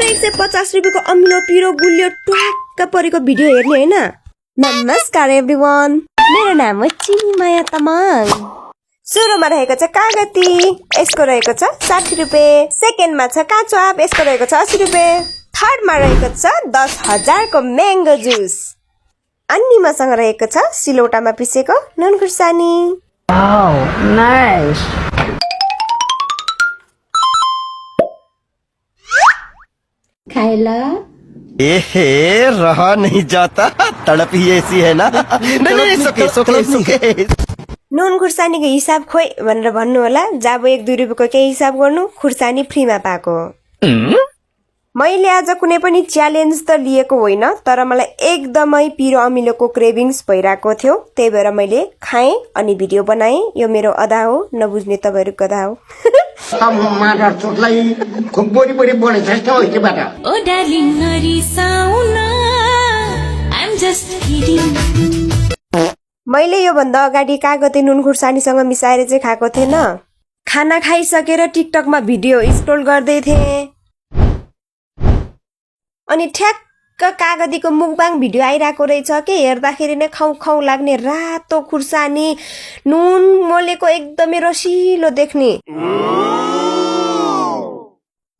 150 रुपैयाँको अमिलो पिरो गुलियो ट्वाक्क परेको भिडियो हेर्ने हैन। नमस्कार एभ्रीवन, मेरो नाम हो चिन्मया तामाङ। सुरुमा रहेको छ कागती, यसको रहेको छ 60 रुपैयाँ। सेकेन्डमा छ काँचो आँप, यसको रहेको छ 80 रुपैयाँ। थर्डमा रहेको छ 10,000 को म्याङ्गो जुस। अनि मसँग रहेको छ सिलौटामा पिसेको नुन खुर्सानी। Wow, nice. खाइला एहे रहा नहीं जाता, तड़प ही ऐसी है ना। नहीं सोके नुन खुर्सानीको हिसाब खोइ भनेर भन्नु होला। जब 1-2 रुपैयाँको केही हिसाब गर्नु, खुर्सानी फ्रीमा पाएको। मैले आज कुनै पनि च्यालेन्ज त लिएको होइन, तर मलाई एकदमै पिरो अमिलोको क्रेभिङ्स भइरहेको थियो। त्यही भएर मैले खाएँ अनि भिडियो बनाएँ। यो मेरो अदा हो, नबुझ्ने तपाईँहरूको अदा हो। मैले यो भन्दा अगाडि कागती नुन खुर्सानीसँग मिसाएर चाहिँ खाएको थिएन। खाना खाइसकेर टिकटकमा भिडियो स्क्रोल गर्दै थिएँ अनि ठ्याक्क कागतीको मुखबाङ भिडियो आइरहेको रहेछ के। हेर्दाखेरि नै खाउ खाउ लाग्ने रातो खुर्सानी नुन मोलेको एकदमै रसिलो देख्ने।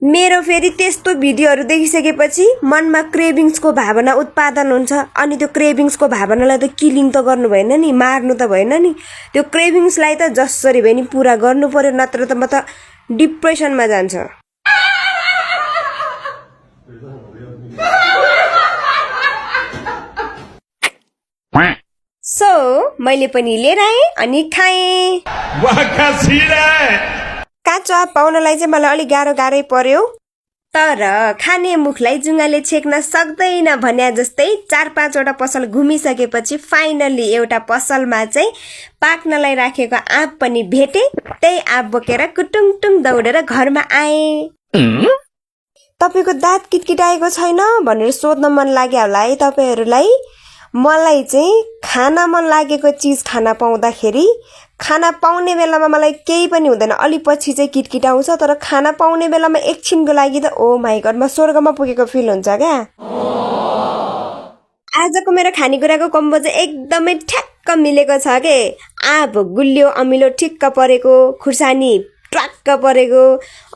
मेरो फेरि त्यस्तो भिडियोहरू देखिसकेपछि मनमा क्रेभिङ्सको भावना उत्पादन हुन्छ। अनि त्यो क्रेभिङ्सको भावनालाई त किलिङ त गर्नु भएन नि, मार्नु त भएन नि। त्यो क्रेभिङ्सलाई त जसरी भए नि पुरा गर्नु पर्यो, नत्र त म त डिप्रेसनमा जान्छ। सो मैले पनि लिएर आएँ अनि खाएँ। काँचो आँप पाउनलाई चाहिँ मलाई अलिक गाह्रै पर्यो, तर खाने मुखलाई जुङ्गाले छेक्न सक्दैन भन्या जस्तै 4-5 वटा पसल घुमिसकेपछि फाइनल्ली एउटा पसलमा चाहिँ पाक्नलाई राखेको आँप पनि भेटे। त्यही आँप बोकेर कुटुङटुङ दौडेर घरमा आएँ। तपाईँको दाँत किटकिटाएको छैन भनेर सोध्न मन लाग्यो होला है तपाईँहरूलाई। मलाई चाहिँ खान मन लागेको चिज खान पाउँदाखेरि, खाना पाउने बेलामा मलाई केही पनि हुँदैन, अलि पछि चाहिँ किटकिटाउँछ, तर खाना पाउने बेलामा एकछिनको लागि त ओ माई गड म स्वर्गमा पुगेको फिल हुन्छ क्या। आजको मेरो खानेकुराको कम्बो चाहिँ एकदमै ठ्याक्क मिलेको छ के। आँप गुलियो अमिलो ठिक्क परेको, खुर्सानी ट्वाक्क परेको,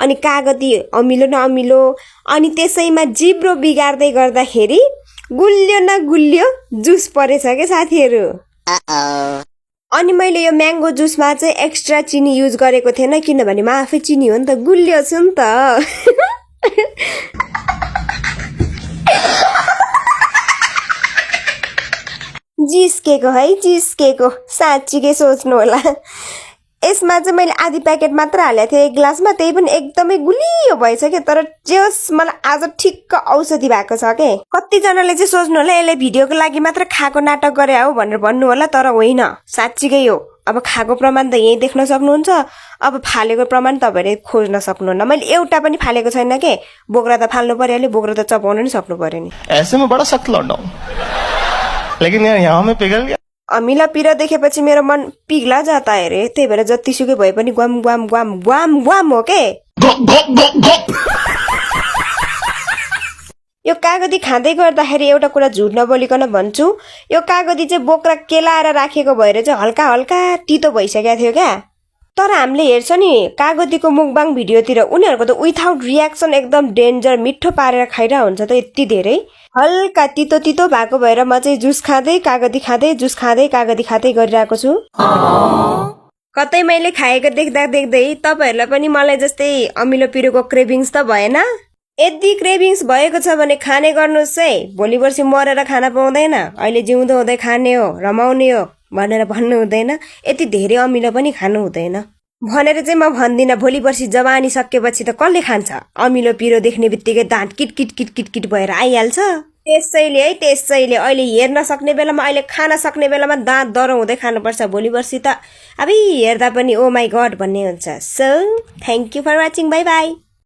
अनि कागती अमिलो न अमिलो, अनि त्यसैमा जिब्रो बिगार्दै गर्दाखेरि गुलियो न गुलियो जुस परेछ के साथीहरू। अनि मैले यो म्याङ्गो जुसमा चाहिँ एक्स्ट्रा चिनी युज गरेको थिएन, किनभने म आफै चिनी हो नि त, गुलियो छु नि त। जिस्केको है, जिस्केको, साँच्चीकै सोच्नु होला। यसमा चाहिँ मैले आधी प्याकेट मात्र हालेको थिएँ एक ग्लासमा, त्यही पनि एकदमै गुलियो भएछ क्या। तर जस मलाई आज ठिक्क औषधि भएको छ के। कतिजनाले चाहिँ सोच्नु होला यसले भिडियोको लागि मात्र खाएको नाटक गरे हो भनेर भन्नु होला, तर होइन, साँच्चीकै हो। अब खाएको प्रमाण त यहीँ देख्न सक्नुहुन्छ, अब फालेको प्रमाण तपाईँले खोज्न सक्नुहुन्न। मैले एउटा पनि फालेको छैन के। बोक्रा त फाल्नु परिहाल्यो, बोक्रा त चपाउनु नि सक्नु पर्यो नि। ऐसे में बड़ा सख्त लौंडा हूं, लेकिन यार यहाँ में पिघल गया। अमिला पिरो देखेपछि मेरो मन पिघला जाता है रे। त्यही भएर जतिसुकै भए पनि ग्वाम ग्वाम ग्वाम ग्वाम ग्वाम हो के। यो कागती खाँदै गर्दाखेरि एउटा कुरा झुट नबोलिकन भन्छु, यो कागती चाहिँ बोक्रा केलाएर राखेको भएर चाहिँ हल्का हल्का तितो भइसकेको थियो क्या। तर हामीले हेर्छ नि कागतीको मुखबाङ भिडियोतिर, उनीहरूको त विथआउट रियाक्सन एकदम डेन्जर मिठो पारेर खाइरहेको हुन्छ त, यति धेरै हल्का तितो तितो भएको भएर म चाहिँ जुस खाँदै कागती खाँदै, जुस खाँदै कागती खाँदै गरिरहेको छु। कतै मैले खाएको देख्दा देख्दै तपाईँहरूलाई पनि मलाई जस्तै अमिलो पिरोको क्रेभिङ्स त भएन? यदि क्रेभिङ्स भएको छ भने खाने गर्नुहोस् है। भोलि पर्सि मरेर खान पाउँदैन, अहिले जिउँदो हुँदै खाने हो, रमाउने हो भनेर भन्नु हुँदैन। यति धेरै अमिलो पनि खानु हुँदैन भनेर चाहिँ म भन्दिनँ। भोलि पर्सि जवानी सकेपछि त कसले खान्छ? अमिलो पिरो देख्ने बित्तिकै दाँत किट किट किट किट किट भएर आइहाल्छ। त्यसैले है, त्यसैले अहिले हेर्न सक्ने बेलामा, अहिले खान सक्ने बेलामा दाँत दह्रो हुँदै खानुपर्छ। भोलि पर्सि त अब हेर्दा पनि ओ माई गड भन्ने हुन्छ। So thank you for watching, bye by.